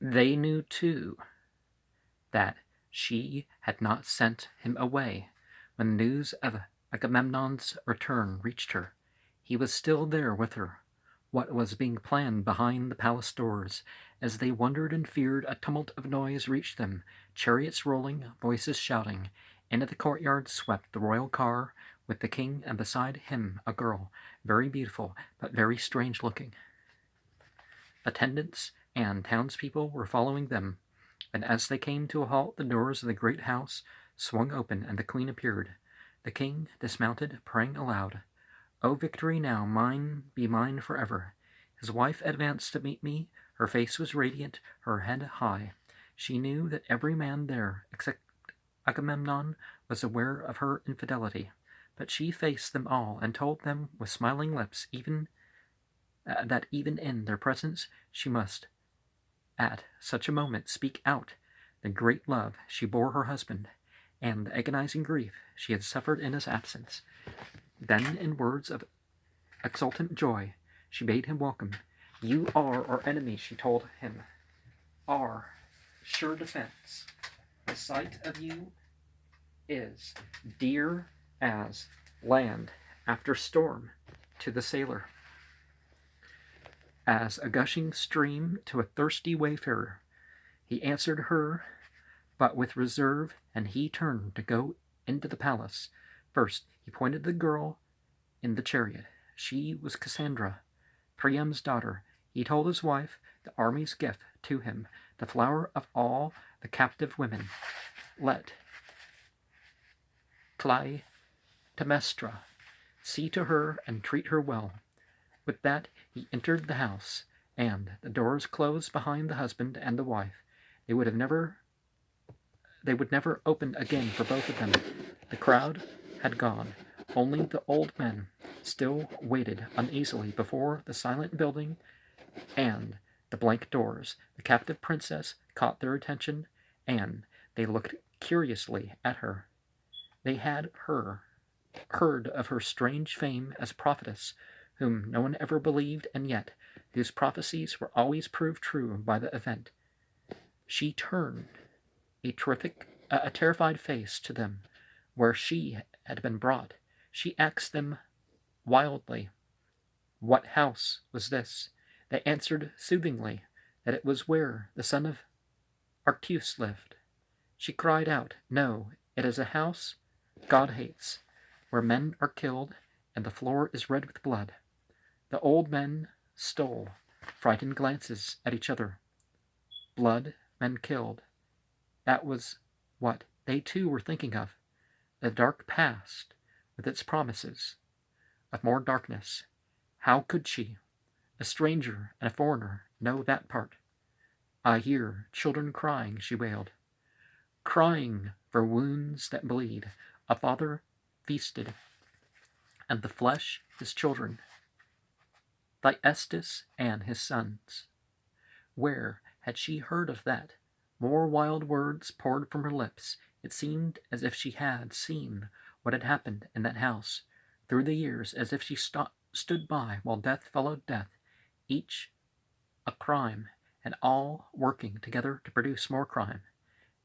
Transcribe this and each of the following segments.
They knew, too, that she had not sent him away. When news of Agamemnon's return reached her, he was still there with her. What was being planned behind the palace doors? As they wondered and feared, a tumult of noise reached them, chariots rolling, voices shouting. Into the courtyard swept the royal car, with the king, and beside him a girl, very beautiful, but very strange looking. Attendants and townspeople were following them, and as they came to a halt, the doors of the great house swung open, and the queen appeared. The king dismounted, praying aloud, "O victory now, mine be mine forever." His wife advanced to meet me. Her face was radiant, her head high. She knew that every man there, except Agamemnon, was aware of her infidelity, but she faced them all and told them with smiling lips that even in their presence she must, at such a moment, speak out the great love she bore her husband, and the agonizing grief she had suffered in his absence. Then, in words of exultant joy, she bade him welcome. "You are our enemy," she told him, "our sure defense. The sight of you is dear as land after storm to the sailor, as a gushing stream to a thirsty wayfarer." He answered her, but with reserve, and he turned to go into the palace. First, he pointed to the girl in the chariot. She was Cassandra, Priam's daughter. He told his wife, the army's gift to him, the flower of all the captive women. Let Clytemnestra see to her and treat her well. With that he entered the house, and the doors closed behind the husband and the wife. They would never open again for both of them. The crowd had gone. Only the old men still waited uneasily before the silent building and the blank doors. The captive princess caught their attention, and they looked curiously at her. They had heard of her strange fame as a prophetess, whom no one ever believed, and yet whose prophecies were always proved true by the event. She turned a terrified face to them where she had been brought. She asked them wildly, what house was this? They answered soothingly that it was where the son of Atreus lived. She cried out, "No, it is a house God hates, where men are killed and the floor is red with blood." The old men stole frightened glances at each other. Blood, men killed. That was what they too were thinking of. The dark past, with its promises of more darkness. How could she, a stranger and a foreigner, know that part? "I hear children crying," she wailed. "Crying for wounds that bleed. A father feasted, and the flesh his children. Thyestes and his sons." Where had she heard of that? More wild words poured from her lips. It seemed as if she had seen what had happened in that house through the years, as if she stood by while death followed death, each a crime, and all working together to produce more crime.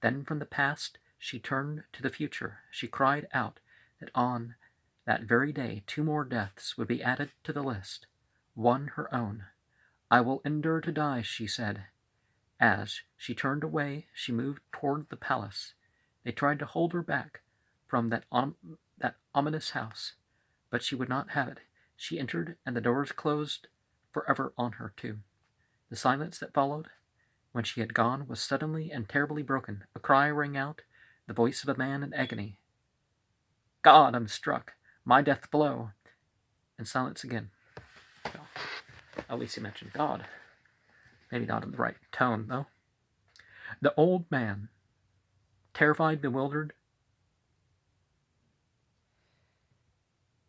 Then from the past she turned to the future. She cried out that on that very day 2 more deaths would be added to the list, one her own. "I will endure to die," she said. As she turned away, she moved toward the palace. They tried to hold her back from that ominous house, but she would not have it. She entered, and the doors closed forever on her, too. The silence that followed, when she had gone, was suddenly and terribly broken. A cry rang out, the voice of a man in agony. "God, I'm struck! My death blow!" And silence again. Well, at least he mentioned God. Maybe not in the right tone, though. The old man, terrified, bewildered,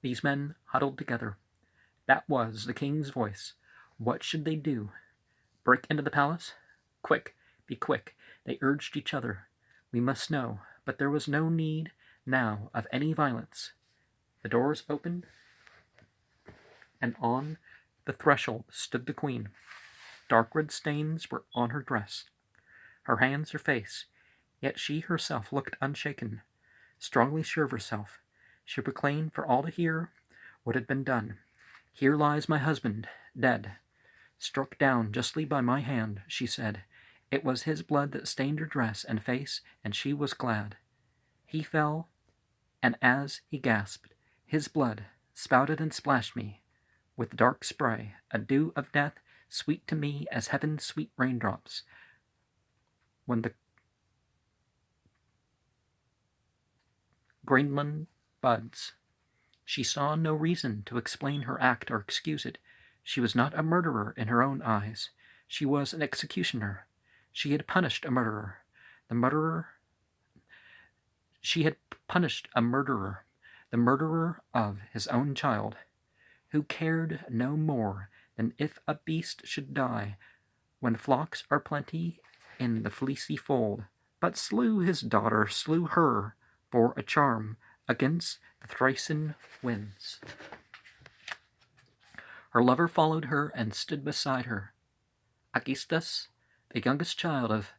these men huddled together. That was the king's voice. What should they do? Break into the palace? Quick, be quick, they urged each other. We must know, but there was no need now of any violence. The doors opened, and on the threshold stood the queen. Dark red stains were on her dress. her hands, her face. Yet she herself looked unshaken, strongly sure of herself. She proclaimed for all to hear what had been done. Here lies my husband, dead, struck down justly by my hand, she said. It was his blood that stained her dress and face, and she was glad. He fell, and as he gasped, his blood spouted and splashed me with dark spray, a dew of death, sweet to me as heaven's sweet raindrops. When the Greenland buds. She saw no reason to explain her act or excuse it. She was not a murderer in her own eyes. She was an executioner. She had punished a murderer. She had punished a murderer, the murderer of his own child, who cared no more than if a beast should die when flocks are plenty in the fleecy fold, but slew his daughter, slew her for a charm against the Thracian winds. Her lover followed her and stood beside her. Aegisthus, the youngest child of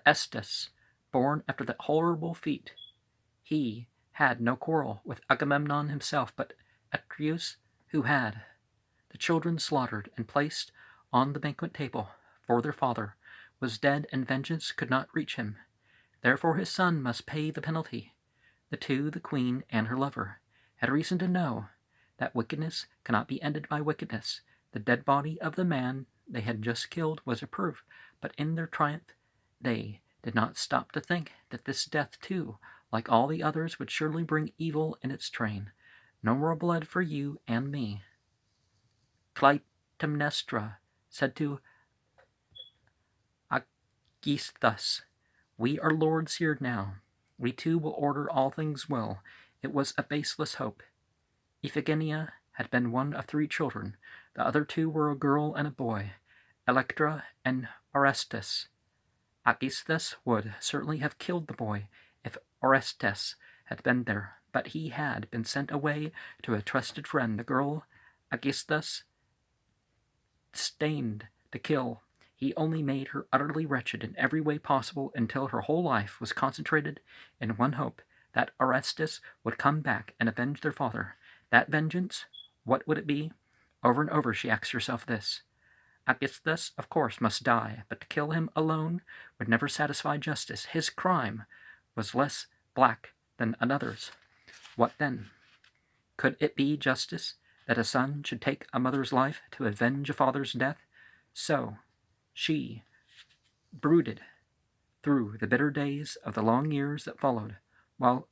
Estes, born after that horrible feat. He had no quarrel with Agamemnon himself, but Atreus, who had the children slaughtered and placed on the banquet table for their father, was dead, and vengeance could not reach him. Therefore his son must pay the penalty. The two, the queen and her lover, had reason to know that wickedness cannot be ended by wickedness. The dead body of the man they had just killed was a proof, but in their triumph they did not stop to think that this death too, like all the others, would surely bring evil in its train. No more blood for you and me. Clytemnestra said to Aegisthus, "We are lords here now. We too will order all things well." It was a baseless hope. Iphigenia had been one of 3 children. The other 2 were a girl and a boy, Electra and Orestes. Aegisthus would certainly have killed the boy if Orestes had been there, but he had been sent away to a trusted friend. The girl Aegisthus disdained to kill. He only made her utterly wretched in every way possible until her whole life was concentrated in one hope, that Orestes would come back and avenge their father. That vengeance, what would it be? Over and over she asked herself this. Aegisthus, of course, must die, but to kill him alone would never satisfy justice. His crime was less black than another's. What then? Could it be justice that a son should take a mother's life to avenge a father's death? So she brooded through the bitter days of the long years that followed, while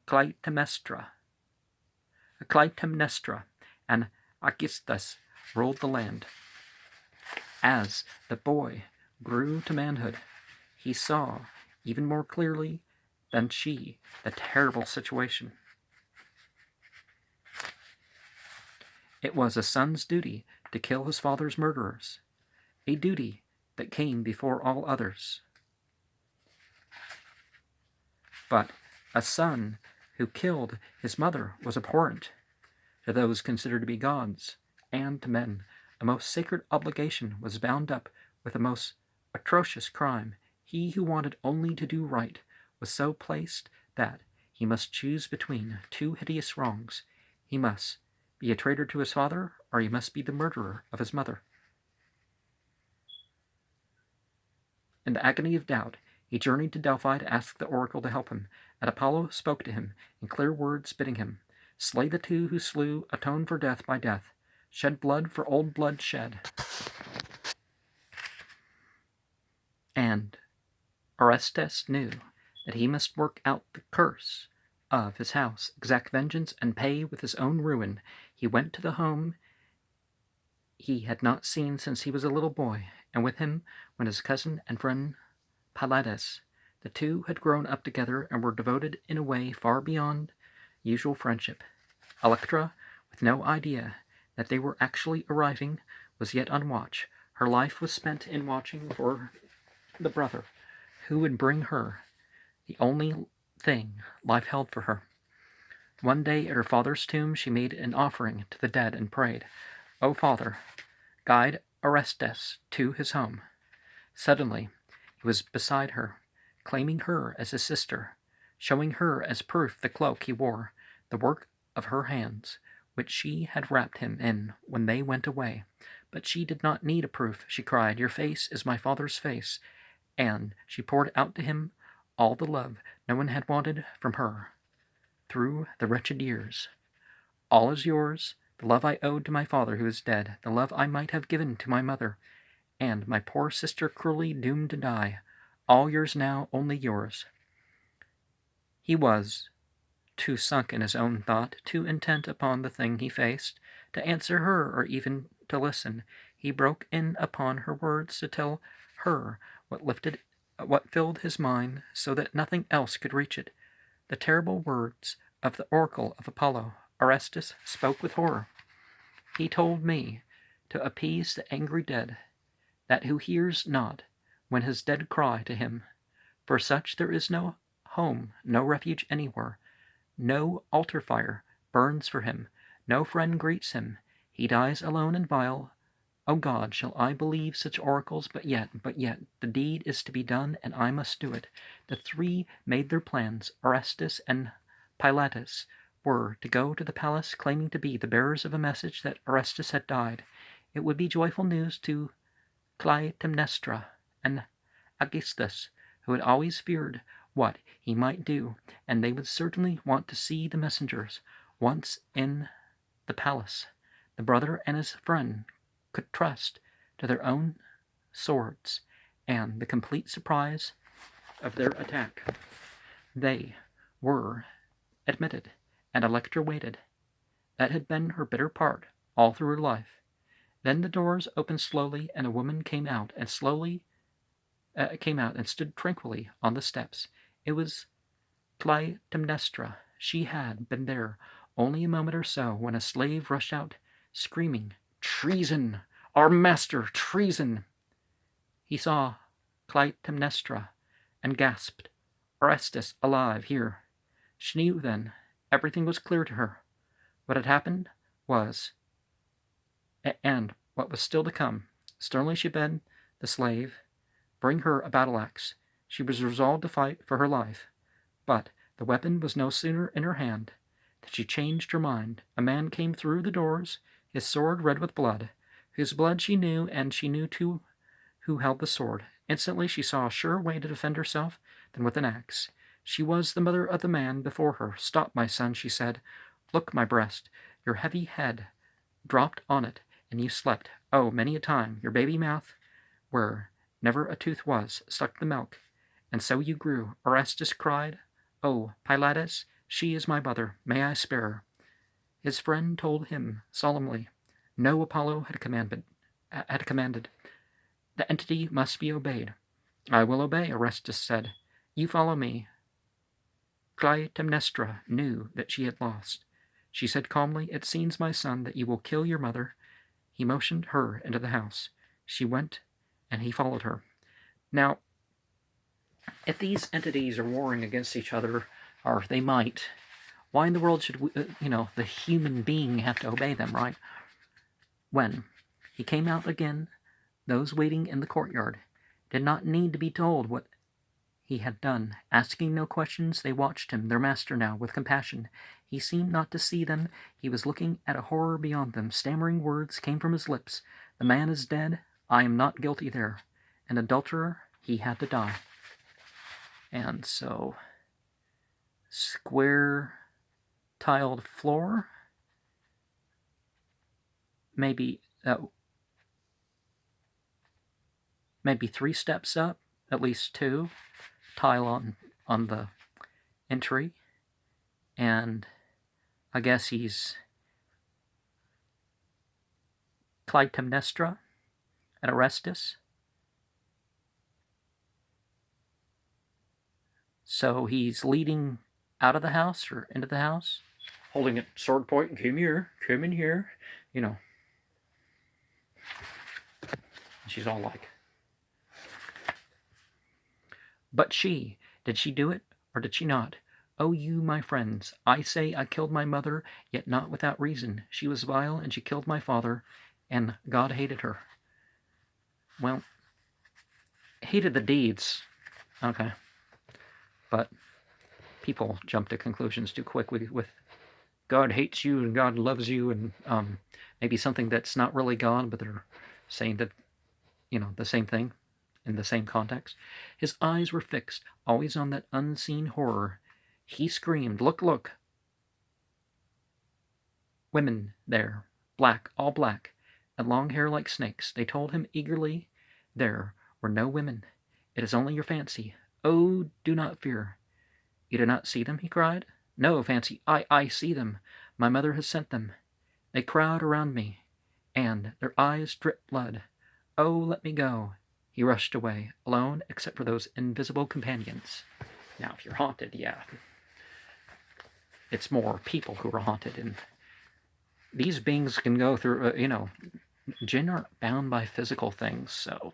Clytemnestra and Aegisthus ruled the land. As the boy grew to manhood, he saw even more clearly than she the terrible situation. It was a son's duty to kill his father's murderers, a duty that came before all others. But a son who killed his mother was abhorrent to those considered to be gods, and to men. A most sacred obligation was bound up with a most atrocious crime. He who wanted only to do right was so placed that he must choose between 2 hideous wrongs. He must be a traitor to his father, or he must be the murderer of his mother. In the agony of doubt, he journeyed to Delphi to ask the oracle to help him, and Apollo spoke to him in clear words, bidding him, "Slay the 2 who slew, atone for death by death, shed blood for old blood shed." And Orestes knew that he must work out the curse of his house, exact vengeance, and pay with his own ruin. He went to the home he had not seen since he was a little boy, and with him went his cousin and friend Pylades. The 2 had grown up together and were devoted in a way far beyond usual friendship. Electra, with no idea that they were actually arriving, was yet on watch. Her life was spent in watching for the brother who would bring her the only thing life held for her. One day at her father's tomb she made an offering to the dead and prayed, "O Father, guide Orestes to his home." Suddenly He was beside her, claiming her as his sister, showing her as proof the cloak he wore, the work of her hands, which she had wrapped him in when they went away. But she did not need a proof, she cried. Your face is my father's face. And she poured out to him all the love no one had wanted from her through the wretched years. All is yours, the love I owed to my father who is dead, the love I might have given to my mother, and my poor sister cruelly doomed to die. All yours now, only yours. He was too sunk in his own thought, too intent upon the thing he faced, to answer her or even to listen. He broke in upon her words to tell her what filled his mind so that nothing else could reach it. The terrible words of the oracle of Apollo. Orestes spoke with horror. He told me to appease the angry dead, that who hears not when his dead cry to him. For such there is no home, no refuge anywhere. No altar fire burns for him, no friend greets him. He dies alone and vile. O God, shall I believe such oracles? But yet, the deed is to be done, and I must do it. The three made their plans. Orestes and Pylades were to go to the palace, claiming to be the bearers of a message that Orestes had died. It would be joyful news to Clytemnestra and Aegisthus, who had always feared what he might do, and they would certainly want to see the messengers. Once in the palace, the brother and his friend could trust to their own swords and the complete surprise of their attack. They were admitted, and Electra waited. That had been her bitter part all through her life. Then the doors opened slowly, and a woman came out and stood tranquilly on the steps. It was Clytemnestra. She had been there only a moment or so when a slave rushed out, screaming, "Treason! Our master! Treason!" He saw Clytemnestra and gasped, "Orestes alive here!" She knew then. Everything was clear to her. What had happened was, and what was still to come. Sternly she bade the slave bring her a battle-axe. She was resolved to fight for her life. But the weapon was no sooner in her hand than she changed her mind. A man came through the doors, his sword red with blood, whose blood she knew, and she knew too who held the sword. Instantly she saw a sure way to defend herself than with an axe. She was the mother of the man before her. "Stop, my son," she said. "Look, my breast. Your heavy head dropped on it, and you slept. Oh, many a time your baby mouth, where never a tooth was, sucked the milk, and so you grew." Orestes cried, "Oh, Pylades, she is my mother. May I spare her?" His friend told him solemnly, "No, Apollo had commanded. The entity must be obeyed." "I will obey," Orestes said. "You follow me." Clytemnestra knew that she had lost. She said calmly, "It seems, my son, that you will kill your mother." He motioned her into the house. She went, and he followed her. Now, if these entities are warring against each other, or they might, why in the world should the human being have to obey them, right? When he came out again, those waiting in the courtyard did not need to be told what he had done. Asking no questions, they watched him, their master now, with compassion. He seemed not to see them. He was looking at a horror beyond them. Stammering words came from his lips. "The man is dead. I am not guilty there. An adulterer, he had to die." And so, square tiled floor, maybe 3 steps up, at least 2, tile on the entry, and I guess he's Clytemnestra and Orestes. So he's leading out of the house or into the house, holding it sword point, "Come here, come in here," And she's all like, "But did she do it, or did she not? Oh, you, my friends, I say I killed my mother, yet not without reason. She was vile, and she killed my father, and God hated her." Well, hated the deeds. Okay. But people jump to conclusions too quickly with God hates you and God loves you, and maybe something that's not really God, but they're saying that, the same thing in the same context. His eyes were fixed, always on that unseen horror. He screamed, "Look, look! Women there, black, all black, and long hair like snakes." They told him eagerly, "There were no women. It is only your fancy. Oh, do not fear." "You do not see them?" he cried. "No, fancy, I see them. My mother has sent them. They crowd around me, and their eyes drip blood. Oh, let me go." He rushed away, alone except for those invisible companions. Now, if you're haunted, yeah, it's more people who are haunted, and these beings can go through, jinn aren't bound by physical things, so,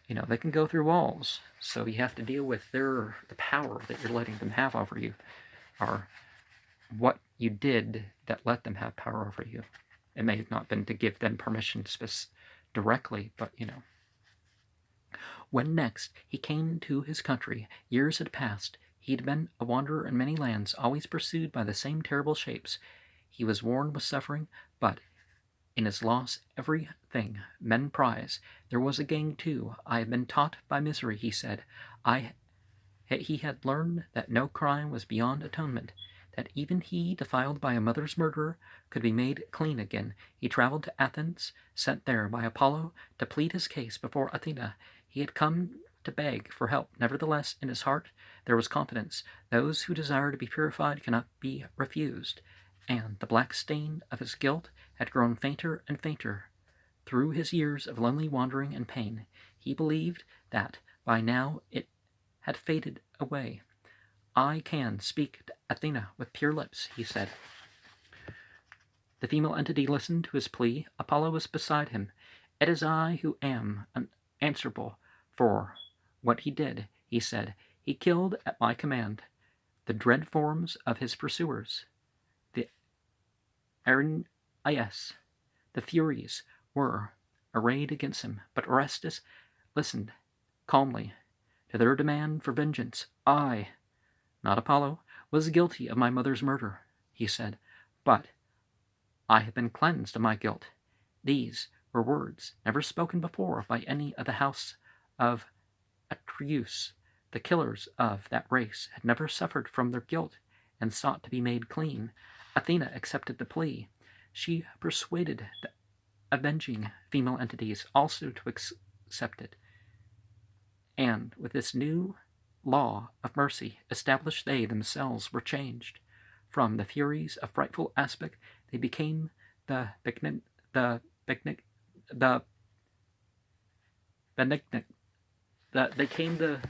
they can go through walls. So you have to deal with the power that you're letting them have over you, or what you did that let them have power over you. It may have not been to give them permission directly, but, When next he came to his country, years had passed. He had been a wanderer in many lands, always pursued by the same terrible shapes. He was worn with suffering, but in his loss everything men prize. There was a gang too. "I have been taught by misery," he said. He had learned that no crime was beyond atonement, that even he, defiled by a mother's murderer, could be made clean again. He traveled to Athens, sent there by Apollo to plead his case before Athena. He had come to beg for help. Nevertheless, in his heart there was confidence. Those who desire to be purified cannot be refused. And the black stain of his guilt had grown fainter and fainter. Through his years of lonely wandering and pain, he believed that by now it had faded away. "I can speak to Athena with pure lips," he said. The female entity listened to his plea. Apollo was beside him. "It is I who am answerable for what he did," he said. "He killed at my command the dread forms of his pursuers, the Arenaeus. The Furies were arrayed against him, but Orestes listened calmly to their demand for vengeance. I, not Apollo, was guilty of my mother's murder," he said, "but I have been cleansed of my guilt." These were words never spoken before by any of the house of Atreus. The killers of that race had never suffered from their guilt and sought to be made clean. Athena accepted the plea. She persuaded the avenging female entities also to accept it. And with this new law of mercy established, they themselves were changed. From the Furies of frightful aspect, they became the benignant, they became the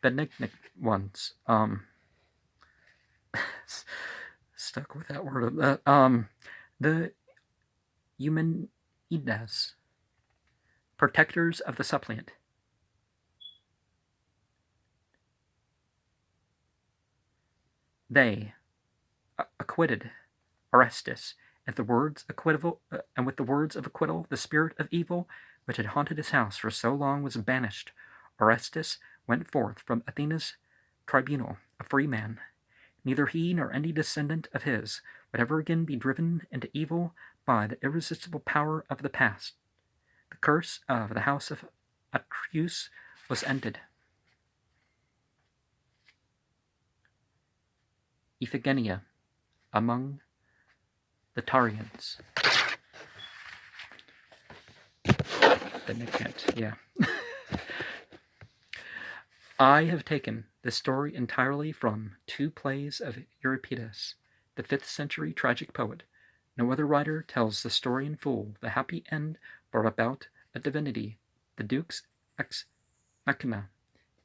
benignant ones. Stuck with that word. The Eumenides, protectors of the suppliant. They acquitted Orestes, and with the words of acquittal, the spirit of evil which had haunted his house for so long was banished. Orestes went forth from Athena's tribunal a free man. Neither he nor any descendant of his would ever again be driven into evil by the irresistible power of the past. The curse of the house of Atreus was ended. Iphigenia among the Tarians. Benignant, yeah. I have taken this story entirely from two plays of Euripides, the 5th century tragic poet. No other writer tells the story in full. The happy end brought about a divinity. The Deus ex machina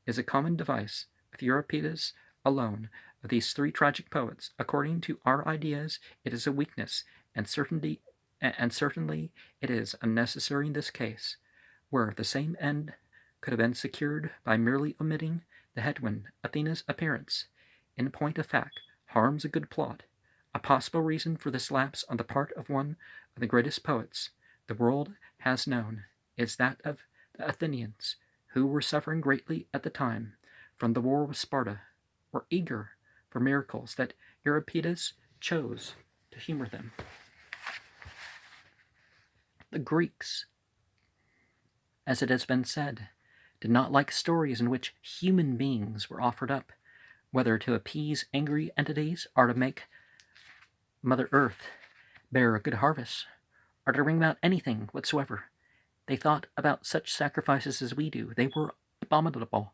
is a common device with Euripides alone. Of these three tragic poets, according to our ideas, it is a weakness, and certainly it is unnecessary in this case, where the same end could have been secured by merely omitting the headwind. Athena's appearance, in point of fact, harms a good plot. A possible reason for this lapse on the part of one of the greatest poets the world has known is that of the Athenians, who were suffering greatly at the time from the war with Sparta, were eager for miracles that Euripides chose to humor them. The Greeks, as it has been said, did not like stories in which human beings were offered up, whether to appease angry entities or to make Mother Earth bear a good harvest, or to bring about anything whatsoever. They thought about such sacrifices as we do. They were abominable.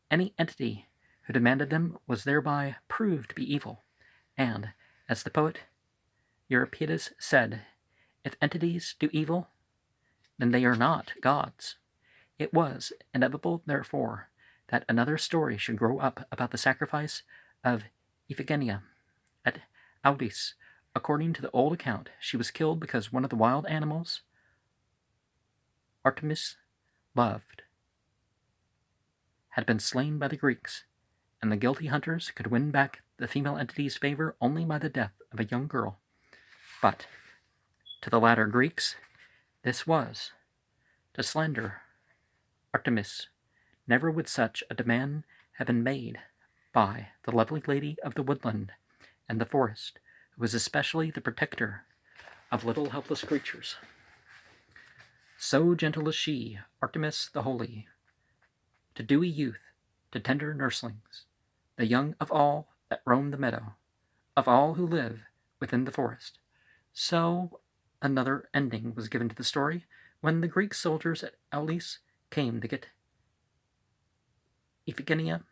Any entity who demanded them was thereby proved to be evil. And, as the poet Euripides said, if entities do evil, then they are not gods. It was inevitable, therefore, that another story should grow up about the sacrifice of Iphigenia at Audis. According to the old account, she was killed because one of the wild animals Artemis loved had been slain by the Greeks, and the guilty hunters could win back the female entity's favor only by the death of a young girl. But to the latter Greeks, this was to slander Artemis. Never would such a demand have been made by the lovely lady of the woodland and the forest, who was especially the protector of little helpless creatures. So gentle is she, Artemis the holy, to dewy youth, to tender nurslings, the young of all that roam the meadow, of all who live within the forest. So another ending was given to the story when the Greek soldiers at Aulis came to get Iphigenia,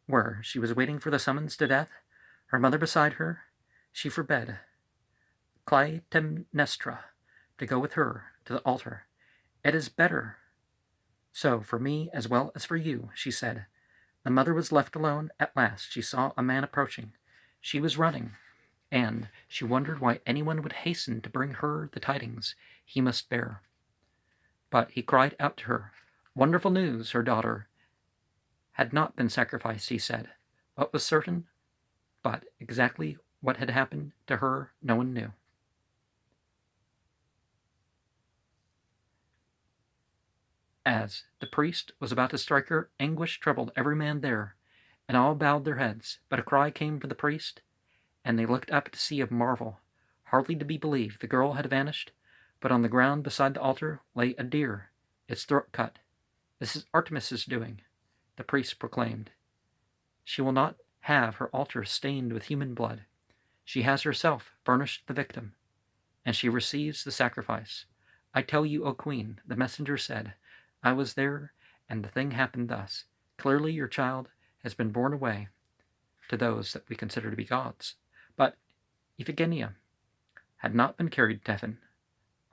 where she was waiting for the summons to death, her mother beside her. She forbade Clytemnestra to go with her to the altar. It is better so for me as well as for you, she said. The mother was left alone. At last she saw a man approaching. She was running, and she wondered why anyone would hasten to bring her the tidings he must bear. But he cried out to her. Wonderful news, her daughter had not been sacrificed, he said. What was certain, but exactly what had happened to her no one knew. As the priest was about to strike her, anguish troubled every man there, and all bowed their heads. But a cry came from the priest, and they looked up to see a marvel, hardly to be believed. The girl had vanished, but on the ground beside the altar lay a deer, its throat cut. This is Artemis's doing, the priest proclaimed. She will not have her altar stained with human blood. She has herself furnished the victim, and she receives the sacrifice. I tell you, O queen, the messenger said, I was there, and the thing happened thus. Clearly your child has been borne away to those that we consider to be gods. But Iphigenia had not been carried to heaven.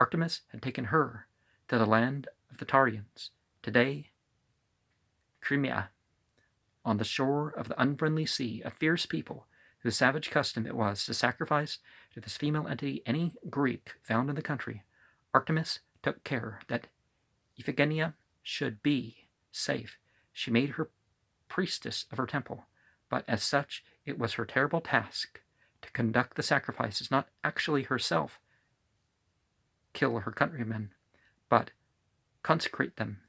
Artemis had taken her to the land of the Tarians, today Crimea, on the shore of the unfriendly sea, a fierce people whose savage custom it was to sacrifice to this female entity any Greek found in the country. Artemis took care that Iphigenia should be safe. She made her priestess of her temple, but as such it was her terrible task to conduct the sacrifices, not actually herself kill her countrymen, but consecrate them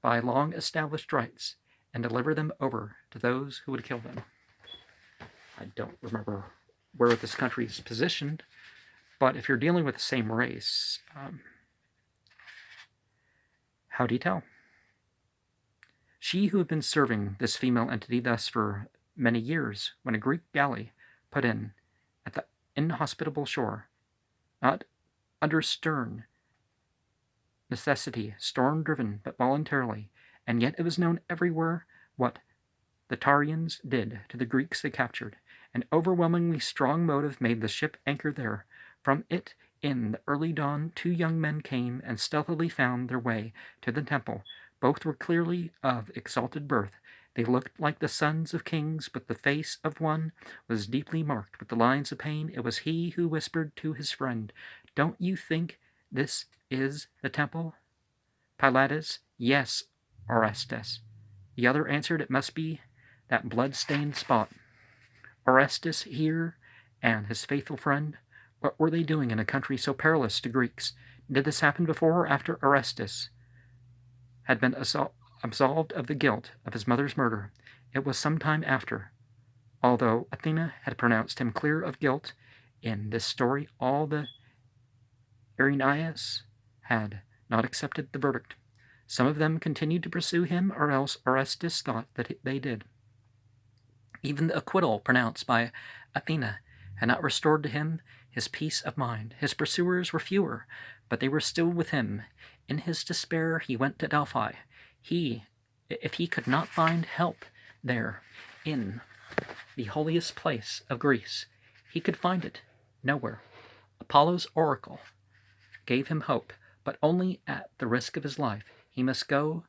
by long-established rites and deliver them over to those who would kill them. I don't remember where this country is positioned, but if you're dealing with the same race, how do you tell? She who had been serving this female entity thus for many years, when a Greek galley put in at the inhospitable shore, not under stern necessity, storm-driven, but voluntarily, and yet it was known everywhere what the Tarians did to the Greeks they captured. An overwhelmingly strong motive made the ship anchor there. From it, in the early dawn, 2 young men came and stealthily found their way to the temple. Both were clearly of exalted birth. They looked like the sons of kings, but the face of one was deeply marked with the lines of pain. It was he who whispered to his friend, "Don't you think this is the temple?" Pylades, "Yes, Orestes." The other answered, "It must be that blood-stained spot." Orestes here and his faithful friend What were they doing in a country so perilous to Greeks? Did this happen before or after Orestes had been absolved of the guilt of his mother's murder? It was some time after. Although Athena had pronounced him clear of guilt, in this story all the Erinyes had not accepted the verdict. Some of them continued to pursue him, or else Orestes thought that they did. Even the acquittal pronounced by Athena had not restored to him his peace of mind. His pursuers were fewer, but they were still with him. In his despair he went to Delphi. If he could not find help there, in the holiest place of Greece, he could find it nowhere. Apollo's oracle gave him hope, but only at the risk of his life. He must go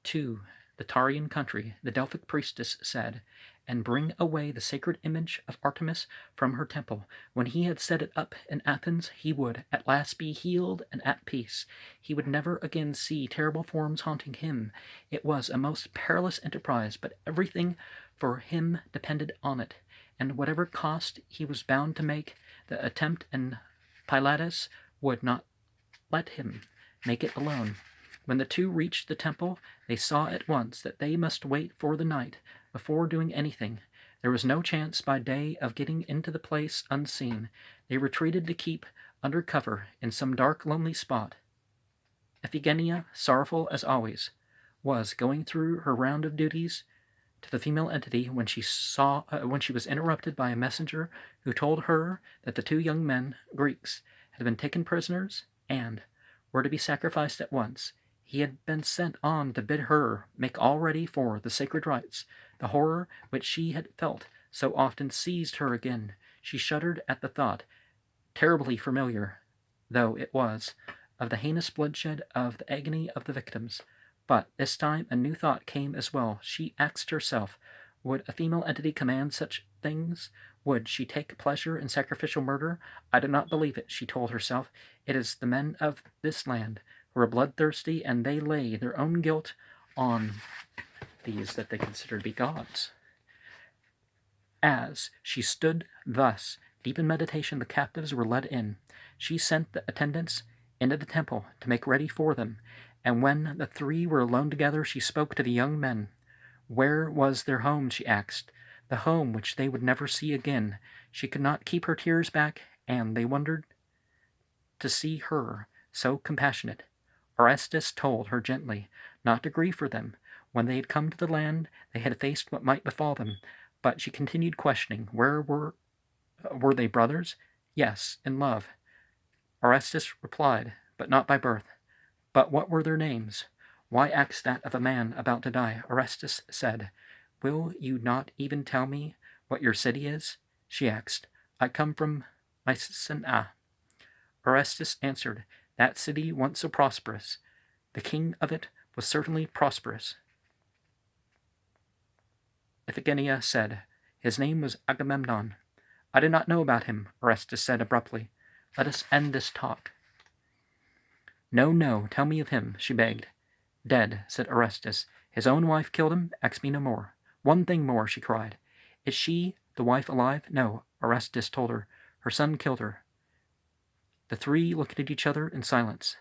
to the Tarian country, the Delphic priestess said, and bring away the sacred image of Artemis from her temple. When he had set it up in Athens, he would at last be healed and at peace. He would never again see terrible forms haunting him. It was a most perilous enterprise, but everything for him depended on it, and whatever cost he was bound to make the attempt, and Pylades would not let him make it alone. When the two reached the temple, they saw at once that they must wait for the night before doing anything. There was no chance by day of getting into the place unseen. They retreated to keep under cover in some dark, lonely spot. Iphigenia, sorrowful as always, was going through her round of duties to the female entity when she was interrupted by a messenger who told her that the two young men, Greeks, had been taken prisoners and were to be sacrificed at once. He had been sent on to bid her make all ready for the sacred rites. The horror which she had felt so often seized her again. She shuddered at the thought, terribly familiar though it was, of the heinous bloodshed, of the agony of the victims. But this time a new thought came as well. She asked herself, would a female entity command such things? Would she take pleasure in sacrificial murder? I do not believe it, she told herself. It is the men of this land who are bloodthirsty, and they lay their own guilt on these that they consider to be gods. As she stood thus, deep in meditation, the captives were led in. She sent the attendants into the temple to make ready for them, and when the three were alone together, she spoke to the young men. Where was their home, she asked, the home which they would never see again. She could not keep her tears back, and they wondered to see her so compassionate. Orestes told her gently not to grieve for them. When they had come to the land, they had faced what might befall them, but she continued questioning. Were they brothers? Yes, in love. Orestes replied, but not by birth. But what were their names? Why ask that of a man about to die? Orestes said, will you not even tell me what your city is? She asked. I come from Mycenae. Orestes answered, that city once so prosperous. The king of it was certainly prosperous. Iphigenia said, his name was Agamemnon. I did not know about him, Orestes said abruptly. Let us end this talk. No, tell me of him, she begged. Dead, said Orestes. His own wife killed him. Ask me no more. One thing more, she cried. Is she, the wife, alive? No, Orestes told her. Her son killed her. The three looked at each other in silence.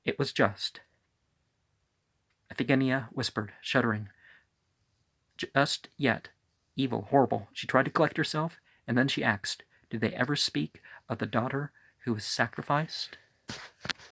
It was just. Iphigenia whispered, shuddering. Just yet. Evil, horrible. She tried to collect herself, and then she asked, did they ever speak of the daughter who was sacrificed?